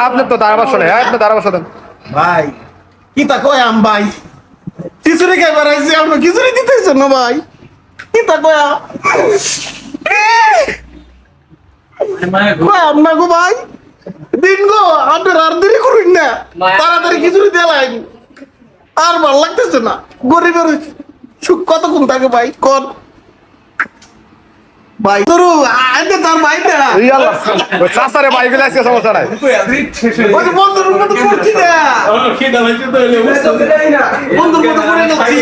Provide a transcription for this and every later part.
আপনার তো ধারাভাষ্য নেই, আপনি ধারাভাষ্য দেন ভাই। কি তা কয় আম ভাই, খিচুড়ি খাই বেড়াইছি, আপনার খিচুড়ি দিতেছেন না ভাই? কি তা কয়া আপনার গো ভাই, দিন গো আপনার আর দেরি করুন না, তাড়াতাড়ি খিচুড়ি দেলাইন। আর ভাল লাগতেছে না, গরিবের সুখ কতক্ষণ থাকে ভাই কন ভাই। তোর আইতে তার ভাই না চাচারে ভাই গেলে আজকে সমস্যা নাই। ওই যে বন্ধুর মতো করছি না, বন্ধুর মতো করে যাচ্ছি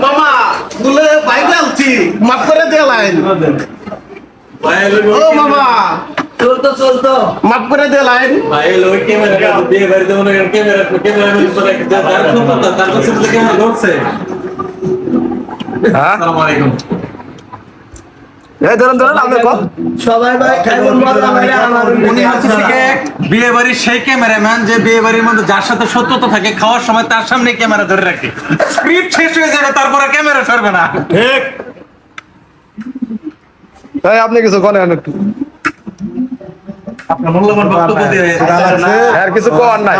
মামা, বলে ভাই গেলছি মাফ করে দেলাইন। ও মামা চলতো মাফ করে দেলাইন। বিয়ে বাড়ির সেই ক্যামেরাম্যান যে বিয়ে বাড়ির মধ্যে যার সাথে সত্যতা থাকে, খাওয়ার সময় তার সামনে ক্যামেরা ধরে রাখে, স্ক্রিপ্ট শেষ হয়ে যাবে তারপরে ক্যামেরা সরবে না। ঠিক আপনি কিছু করেন একটু, আপনার মূল্যবান বক্তব্য দিয়ে আর কিছু করার নাই।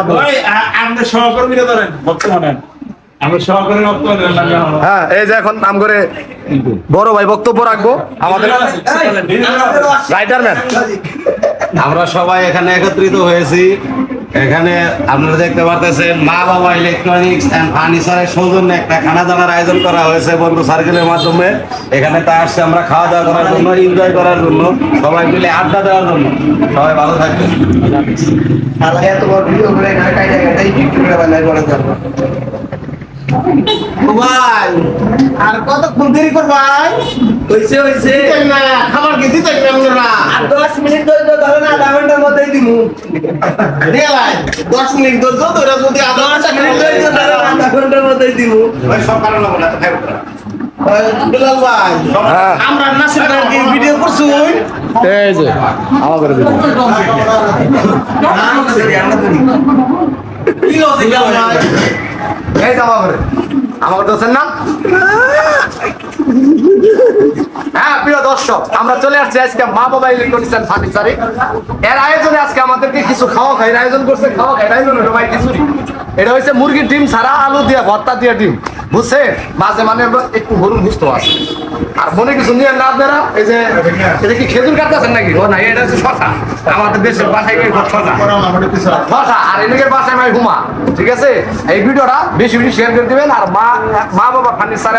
আমাদের সহকর্মীরা ধরেন বর্তমানে আমরা সহকর্মী হ্যাঁ, এই যে এখন নাম করে বড় ভাই বক্তব্য রাখবো আমাদের রাইটার ম্যান। আমরা সবাই এখানে একত্রিত হয়েছি। এখানে আপনারা দেখতে পারতেছেন মা বাবা ইলেকট্রনিক্স এন্ড ফার্নিচারের সৌজন্যে একটা খানা দানার আয়োজন করা হয়েছে বন্ধু সার্কেলের মাধ্যমে। এখানে তা আসছে আমরা খাওয়া দাওয়া করার জন্য, এনজয় করার জন্য, সবাই মিলে আড্ডা দেওয়ার জন্য। সবাই ভালো থাকবেন। ভাই আর কতক্ষণ দেরি করবাই? হয়েছে না, খাবার কি দিতে আপনারা? আর 10 মিনিট ধরে না, আধা ঘন্টার মধ্যেই দিমু। দেলাই 10 মিনিট ধরে তোরা যদি আধা ঘন্টার মধ্যেই দিমু। ভাই সব কারণ না তো খাইব না। বিলাল ভাই, আমরা নাসির ভাই ভিডিও করছি। এই যে আমার করে দিন। কি লসে গেল ভাই? এই যে আমার করে, আমার দোষের না। হ্যাঁ প্রিয় দর্শক, আমরা চলে আসছি আজকে মা বাবা ইলেকট্রনিক্স এন্ড ফার্নিচারে। এর আয়োজনে আজকে আমাদেরকে কিছু খাওয়া খাই আয়োজন করছে। খাওয়া খাই আয়োজন হলো ভাই খিচুড়ি। এটা হচ্ছে মুরগির ডিম ছাড়া আলু দিয়ে ভর্তা দিয়ে ডিম, বুঝছে? মাঝে মানে একটু গরুর বুঝতে আছে। আর মনে কিছু নিয়ে না আপনারা, এই যে এটা কি খেজুর কাটতেছেন নাকি? ও না, এটা হচ্ছে শশা। আমাদের দেশের বাসায় গিয়ে শশা, আর এদিকের বাসায় ভাই হুমা। ঠিক আছে, এই ভিডিওটা বেশি বেশি শেয়ার করে দিবেন। আর মা বাবা ফার্নিচার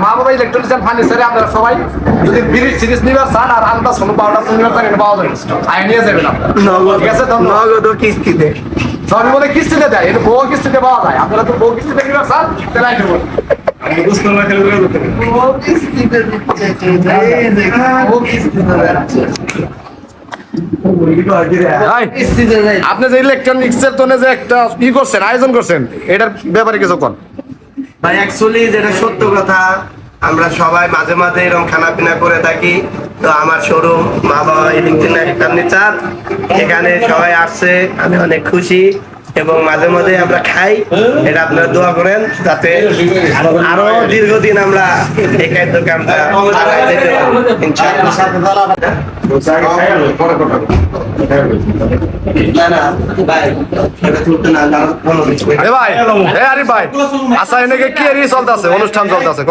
মা বাবা ইলেকট্রনিক্স এন্ড ফার্নিচারে আপনারা সবাই যদি ব্রিজ সিরিজ নিবার চান আর আলটা সোনো পাউডার নিবার চান, এটা পাওয়া যাবে, আই নিয়ে যাবেন আপনারা। ঠিক আছে, নগদ কিস্তিতে সবই বলে কিস্তিতে দেয়, এটা বউ কিস্তিতে পাওয়া যায়। আপনারা তো বউ কিস্তিতে নিবার চান, তাহলে আইতে বলুন। আপনি যে ইলেকট্রনিক্স এর জন্য যে একটা ই করছেন, আয়োজন করছেন, এটার ব্যাপারে কিছু কোন ভাই? অ্যাকচুয়ালি যেটা সত্য কথা, আমরা সবাই মাঝে মাঝে এরকম খানা পিনা করে থাকি। তো আমার শোরুম মা বাবা ইলেকট্রনিক্স ফার্নিচার, এখানে সবাই আসছে, আমি অনেক খুশি। এবং মাঝে মাঝে আমরা খাই, এটা আপনারা দোয়া করেন যাতে আরো দীর্ঘদিন আমরা এই খাদ্যকে আমরা চালাই যেতে পারি ইনশাআল্লাহ। অনুষ্ঠান চলতেছে,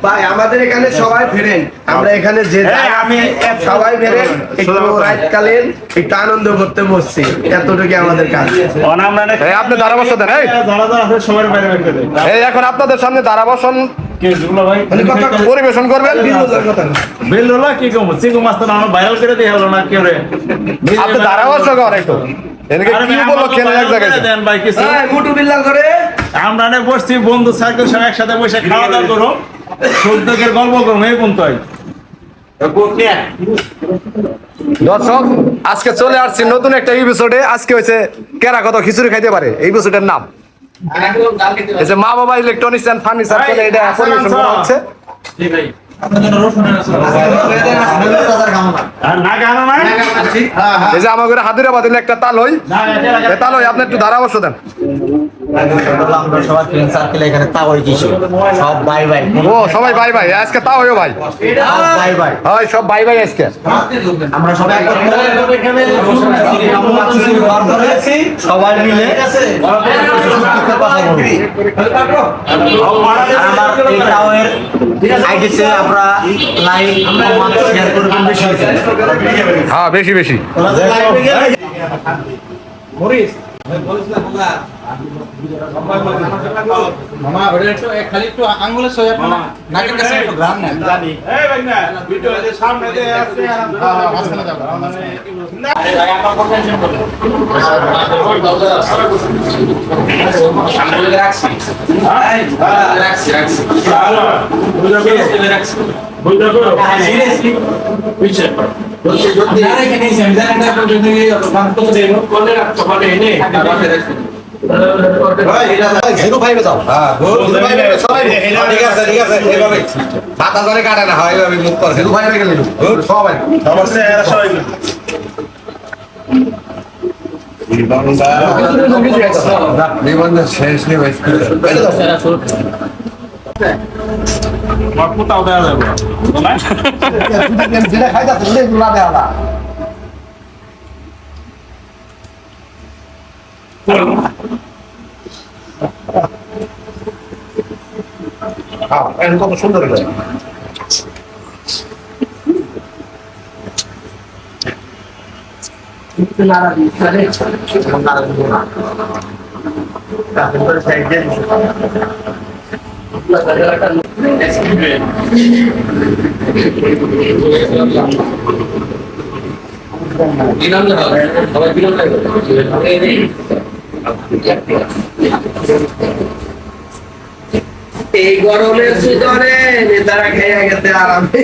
ভাই আমাদের এখানে সবাই ফেরেন, আমরা এখানে যে সবাই ফেরেন, একটু রাতকালীন একটু আনন্দ করতে বসছি, এতটুকু আমাদের কাজ। আপনি ধারাভাষ্য দেন। এই এখন আপনাদের সামনে ধারাভাষণ পরিবেশন করবেন। আপনি ধারাভাষ্য করেন একটু, আমরা বসছি বন্ধু সার্কেল সব একসাথে বসে খাওয়া দাওয়া করো, সৌদ্যোগের গল্প করো, এই পর্যন্ত। দর্শক, আজকে চলে আসছি নতুন একটা এপিসোডে। আজকে হয়েছে কেরা কত খিচুড়ি খাইতে পারে, এই এপিসোডের নাম এই যে মা বাবা ইলেকট্রনিক্স এন্ড ফার্নিচার, এটা পরিবেশন করা হচ্ছে। এই যে আমার হাতুরা বাদিলে একটা তালই, আপনি একটু ধারাভাষ্য দেন। আমরা সবাই ফ্রেন্ড সার্কেল এখানে তাওই কিছু সব ভাই ভাই ও সবাই ভাই ভাই আজকে তাও হইও ভাই সব ভাই ভাই হয় সব ভাই ভাই আজকে আমরা সবাই সবাই মিলে সুখে কথা বলবো। আর আমার এই টাওয়ের আইডিতে আমরা লাইক কমেন্ট শেয়ার করবেন বেশি বেশি। হ্যাঁ বেশি বেশি খালি একটু আঙ্গুলে সই আপনার নাকের কাছে একটু গ্রাম নেন এই ভাই না ভিডিও যে সামনে দিয়ে আসছে মাঝখানে যাবো জিরো ফাইভে যাও হ্যাঁ জিরো ফাইভে সবাই ঠিক আছে এইভাবে 7000 কাটে না হয় এইভাবে মুখ করে জিরো ফাইভে গেলে সবাই সবাই নিবন্ধন শেষ নেই ভাই কোথাও দেওয়া যাবে যেটা খাইতাছে ওগুলা দেওয়া না এখন কত সুন্দর লাগে এই গরমে সুদরে নেতারা খেয়ে গেছে আরামে